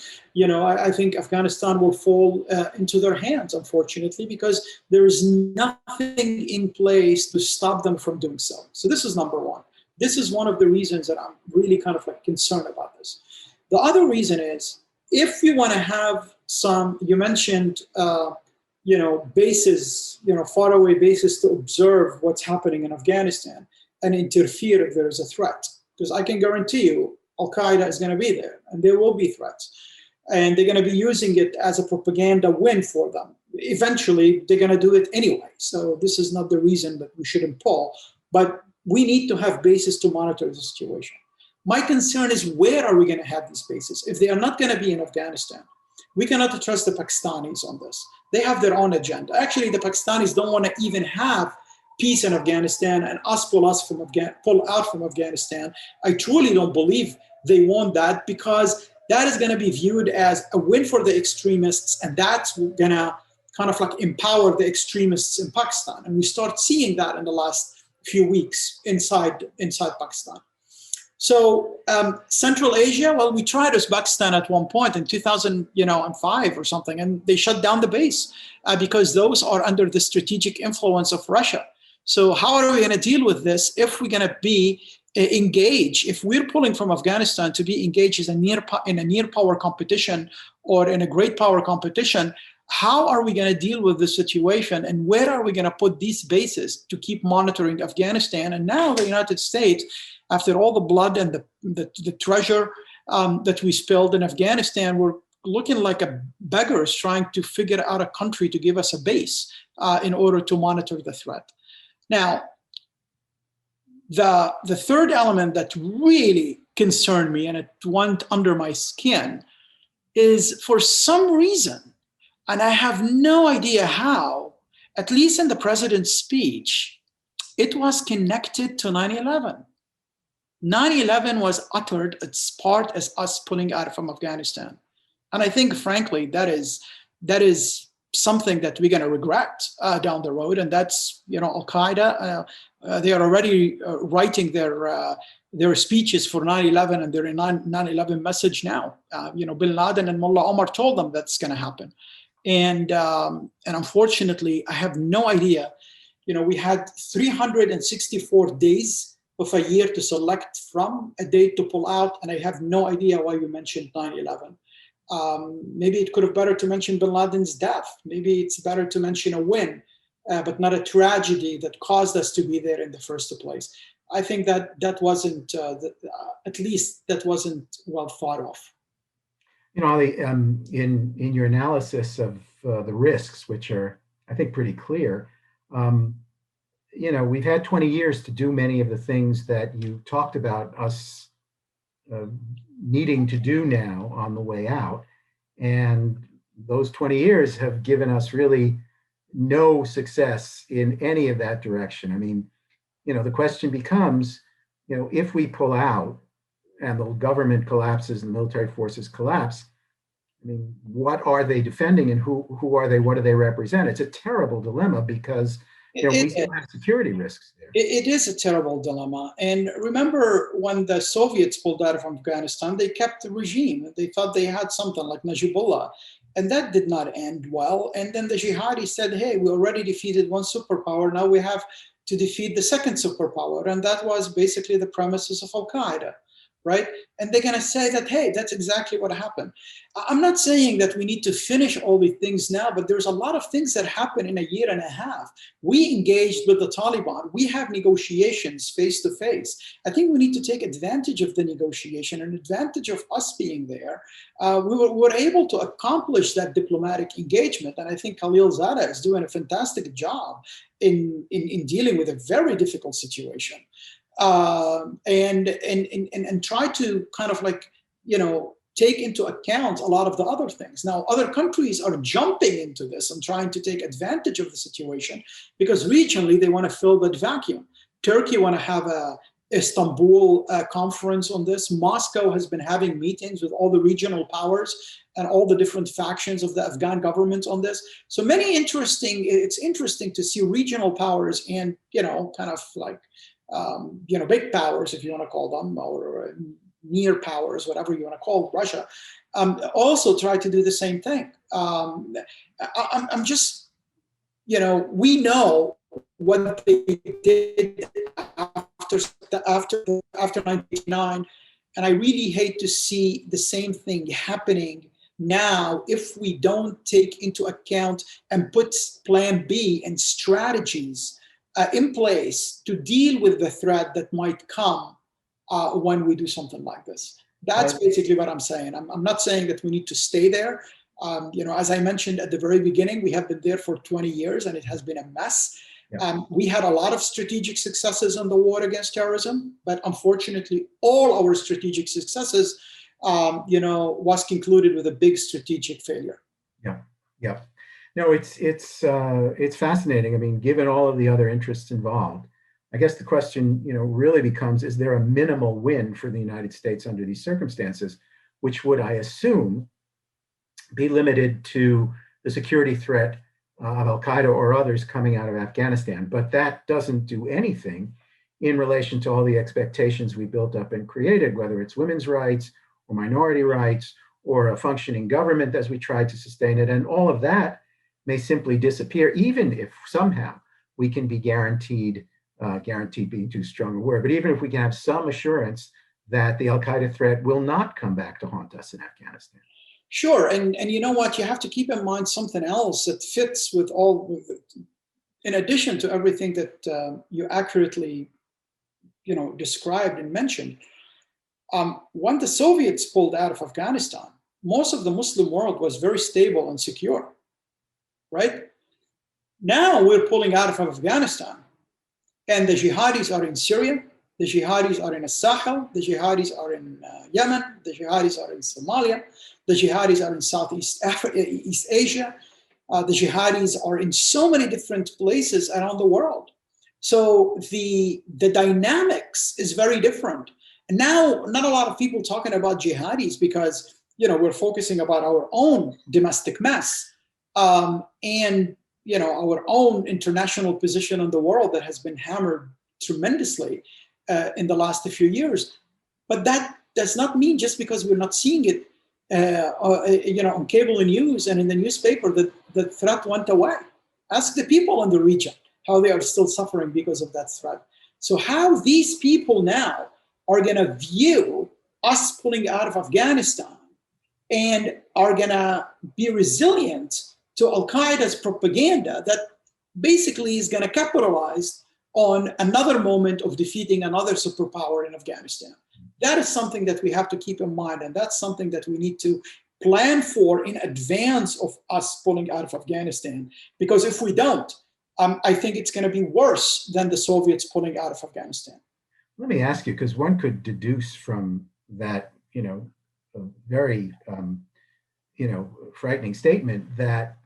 I think Afghanistan will fall into their hands, unfortunately, because there is nothing in place to stop them from doing so. So this is number one. This is one of the reasons that I'm really kind of like concerned about this. The other reason is, if we want to have some, you mentioned, bases, faraway bases to observe what's happening in Afghanistan and interfere if there is a threat. Because I can guarantee you, Al-Qaeda is going to be there, and there will be threats. And they're going to be using it as a propaganda win for them. Eventually, they're going to do it anyway. So this is not the reason that we shouldn't pull. But we need to have bases to monitor the situation. My concern is, where are we going to have these bases? If they are not going to be in Afghanistan, we cannot trust the Pakistanis on this. They have their own agenda. Actually, the Pakistanis don't want to even have peace in Afghanistan and pull out from Afghanistan. I truly don't believe they want that, because that is going to be viewed as a win for the extremists, and that's going to kind of like empower the extremists in Pakistan. And we start seeing that in the last few weeks inside Pakistan. So Central Asia, well, we tried Uzbekistan at one point in 2005 or something, and they shut down the base because those are under the strategic influence of Russia. So how are we going to deal with this if we're going to be engaged? If we're pulling from Afghanistan to be engaged in a near power competition or in a great power competition, how are we going to deal with the situation, and where are we going to put these bases to keep monitoring Afghanistan? And now the United States, after all the blood and the treasure that we spilled in Afghanistan, we're looking like a beggars trying to figure out a country to give us a base in order to monitor the threat. Now, the third element that really concerned me, and it went under my skin, is for some reason, and I have no idea how, at least in the president's speech, it was connected to 9/11. 9/11 was uttered as part as us pulling out from Afghanistan. And I think, frankly, that is something that we're going to regret down the road. And that's, Al-Qaeda, they are already writing their speeches for 9/11, and they're in 9/11 message now. Bin Laden and Mullah Omar told them that's going to happen. And unfortunately, I have no idea. We had 364 days of a year to select from, a date to pull out, and I have no idea why you mentioned 9/11. Maybe it could have better to mention Bin Laden's death. Maybe it's better to mention a win, but not a tragedy that caused us to be there in the first place. I think that wasn't, at least that wasn't well thought of.
Ali, in your analysis of the risks, which are, I think, pretty clear, we've had 20 years to do many of the things that you talked about us needing to do now on the way out. And those 20 years have given us really no success in any of that direction. I mean, the question becomes, if we pull out and the government collapses and military forces collapse, I mean, what are they defending, and who are they? What do they represent? It's a terrible dilemma, because we still have security risks there.
It is a terrible dilemma. And remember, when the Soviets pulled out of Afghanistan, they kept the regime. They thought they had something like Najibullah, and that did not end well. And then the jihadis said, hey, we already defeated one superpower. Now we have to defeat the second superpower. And that was basically the premises of Al-Qaeda. Right? And they're going to say that, hey, that's exactly what happened. I'm not saying that we need to finish all these things now, but there's a lot of things that happen in a year and a half. We engaged with the Taliban. We have negotiations face to face. I think we need to take advantage of the negotiation and advantage of us being there. We were able to accomplish that diplomatic engagement. And I think Khalil Zadeh is doing a fantastic job in dealing with a very difficult situation. And try to kind of take into account a lot of the other things. Now, other countries are jumping into this and trying to take advantage of the situation, because regionally they want to fill that vacuum. Turkey want to have a Istanbul conference on this. Moscow has been having meetings with all the regional powers and all the different factions of the Afghan government on this. So it's interesting to see regional powers and, kind of like, big powers, if you want to call them, or near powers, whatever you want to call Russia, also try to do the same thing. I'm just, we know what they did after 1989, and I really hate to see the same thing happening now if we don't take into account and put Plan B and strategies in place to deal with the threat that might come when we do something like this. That's basically what I'm saying. I'm not saying that we need to stay there. As I mentioned at the very beginning, we have been there for 20 years and it has been a mess. Yeah. We had a lot of strategic successes in the war against terrorism, but unfortunately, all our strategic successes, was concluded with a big strategic failure.
Yeah, yeah. No, it's fascinating. I mean, given all of the other interests involved, I guess the question, really becomes: is there a minimal win for the United States under these circumstances, which would, I assume, be limited to the security threat of Al-Qaeda or others coming out of Afghanistan? But that doesn't do anything in relation to all the expectations we built up and created, whether it's women's rights or minority rights or a functioning government as we tried to sustain it. And all of that may simply disappear, even if somehow we can be guaranteed being too strong a word, but even if we can have some assurance that the Al-Qaeda threat will not come back to haunt us in Afghanistan.
Sure, and you know what? You have to keep in mind something else that fits with in addition to everything that you accurately, described and mentioned. When the Soviets pulled out of Afghanistan, most of the Muslim world was very stable and secure, right? Now we're pulling out of Afghanistan, and the jihadis are in Syria, the jihadis are in Sahel, the jihadis are in Yemen, the jihadis are in Somalia, the jihadis are in Southeast East Asia, the jihadis are in so many different places around the world. So the dynamics is very different. And now, not a lot of people talking about jihadis because we're focusing about our own domestic mess and our own international position in the world that has been hammered tremendously in the last few years. But that does not mean just because we're not seeing it, on cable news and in the newspaper that the threat went away. Ask the people in the region how they are still suffering because of that threat. So how these people now are going to view us pulling out of Afghanistan and are going to be resilient to Al-Qaeda's propaganda that basically is going to capitalize on another moment of defeating another superpower in Afghanistan. That is something that we have to keep in mind, and that's something that we need to plan for in advance of us pulling out of Afghanistan. Because if we don't, I think it's going to be worse than the Soviets pulling out of Afghanistan.
Let me ask you, because one could deduce from that, a very, frightening statement that,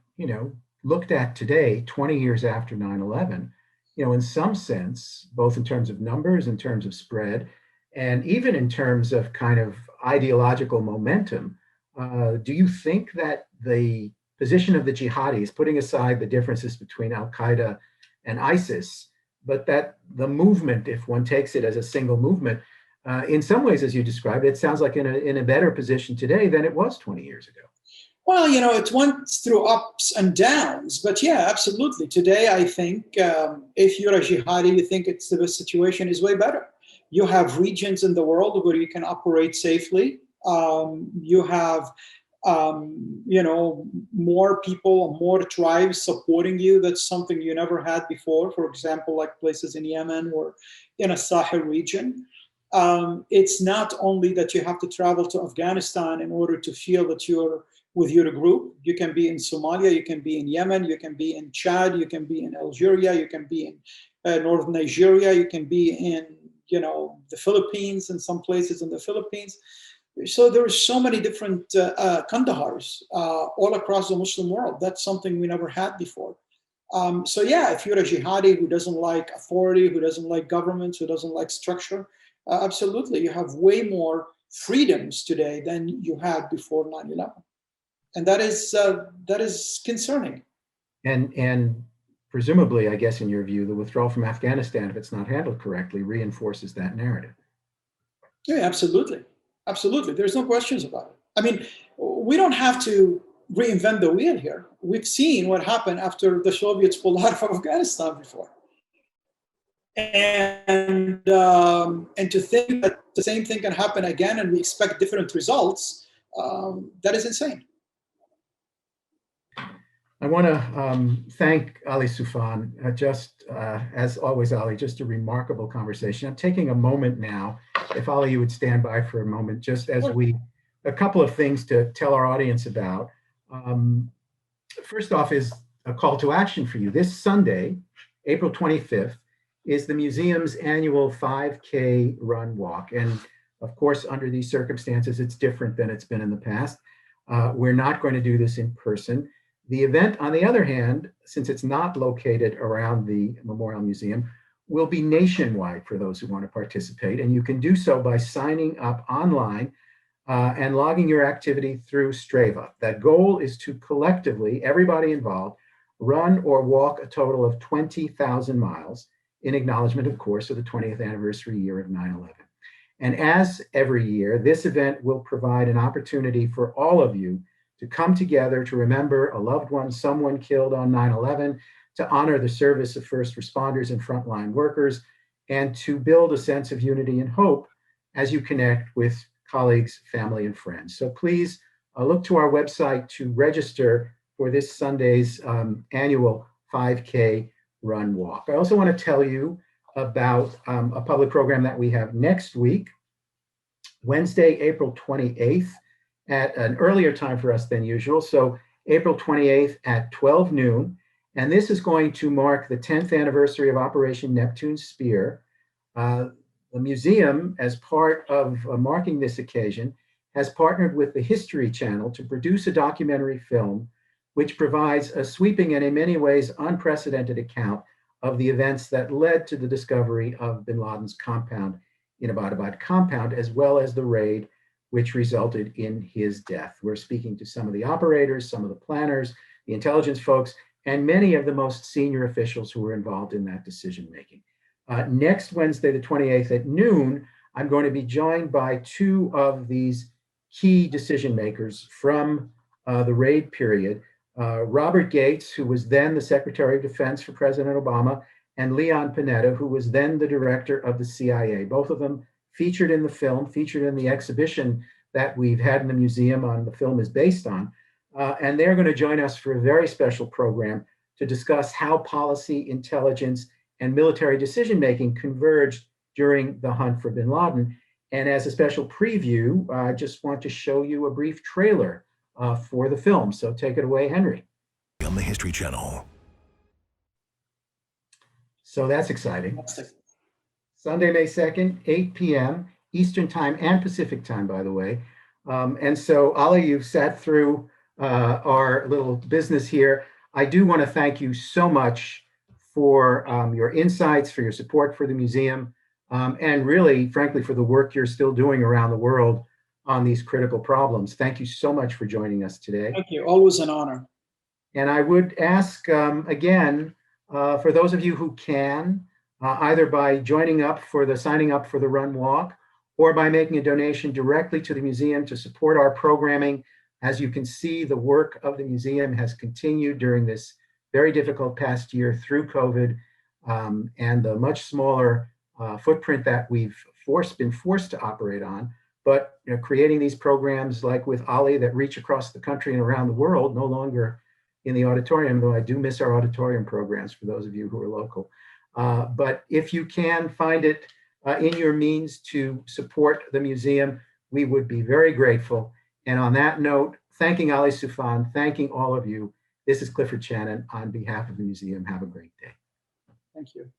looked at today, 20 years after 9/11, in some sense, both in terms of numbers, in terms of spread, and even in terms of kind of ideological momentum, do you think that the position of the jihadis, putting aside the differences between Al-Qaeda and ISIS, but that the movement, if one takes it as a single movement, in some ways, as you described, it sounds like in a better position today than it was 20 years ago?
Well, it went through ups and downs, but yeah, absolutely. Today, I think if you're a jihadi, you think the situation is way better. You have regions in the world where you can operate safely. You have, more people, more tribes supporting you. That's something you never had before. For example, like places in Yemen or in a Sahel region. It's not only that you have to travel to Afghanistan in order to feel that you're with your group. You can be in Somalia, you can be in Yemen, you can be in Chad, you can be in Algeria, you can be in northern Nigeria, you can be in the Philippines and some places in the Philippines. So there are so many different Kandahars all across the Muslim world. That's something we never had before. So yeah, if you're a jihadi who doesn't like authority, who doesn't like governments, who doesn't like structure, absolutely, you have way more freedoms today than you had before 9/11. And that is concerning.
And presumably, I guess, in your view, the withdrawal from Afghanistan, if it's not handled correctly, reinforces that narrative.
Yeah, absolutely. Absolutely. There's no questions about it. I mean, we don't have to reinvent the wheel here. We've seen what happened after the Soviets pulled out of Afghanistan before. And to think that the same thing can happen again and we expect different results, that is insane.
I want to thank Ali Soufan. As always, Ali, just a remarkable conversation. I'm taking a moment now if all of you would stand by for a moment, just as a couple of things to tell our audience about. First off is a call to action for you. This Sunday, April 25th, is the museum's annual 5K run walk. And of course, under these circumstances, it's different than it's been in the past. We're not going to do this in person. The event, on the other hand, since it's not located around the Memorial Museum, will be nationwide for those who want to participate. And you can do so by signing up online and logging your activity through Strava. That goal is to collectively, everybody involved, run or walk a total of 20,000 miles in acknowledgement, of course, of the 20th anniversary year of 9/11. And as every year, this event will provide an opportunity for all of you to come together to remember a loved one, someone killed on 9/11, to honor the service of first responders and frontline workers, and to build a sense of unity and hope as you connect with colleagues, family, and friends. So please look to our website to register for this Sunday's annual 5K run walk. I also want to tell you about a public program that we have next week, Wednesday, April 28th, at an earlier time for us than usual. So April 28th at 12 noon. And this is going to mark the 10th anniversary of Operation Neptune Spear. The museum, as part of marking this occasion, has partnered with the History Channel to produce a documentary film which provides a sweeping and in many ways unprecedented account of the events that led to the discovery of bin Laden's compound in Abbottabad compound, as well as the raid which resulted in his death. We're speaking to some of the operators, some of the planners, the intelligence folks, and many of the most senior officials who were involved in that decision-making. Next Wednesday, the 28th at noon, I'm going to be joined by two of these key decision makers from the raid period. Robert Gates, who was then the Secretary of Defense for President Obama, and Leon Panetta, who was then the director of the CIA. Both of them featured in the film, featured in the exhibition that we've had in the museum the film is based on. And they're going to join us for a very special program to discuss how policy, intelligence, and military decision-making converged during the hunt for bin Laden. And as a special preview, I just want to show you a brief trailer for the film. So take it away, Henry.
On the History Channel.
So that's exciting. Sunday, May 2nd, 8 p.m. Eastern Time and Pacific Time, by the way. And so, Ali, you've sat through our little business here. I do want to thank you so much for your insights, for your support for the museum, and really, frankly, for the work you're still doing around the world on these critical problems. Thank you so much for joining us today.
Thank you. Always an honor.
And I would ask again, for those of you who can, either by signing up for the Run Walk, or by making a donation directly to the museum to support our programming. As you can see, the work of the museum has continued during this very difficult past year through COVID, and the much smaller footprint that we've been forced to operate on. But creating these programs like with Ali that reach across the country and around the world, no longer in the auditorium, though I do miss our auditorium programs for those of you who are local. But if you can find it in your means to support the museum, we would be very grateful. And on that note, thanking Ali Soufan, thanking all of you. This is Clifford Shannon on behalf of the museum. Have a great day.
Thank you.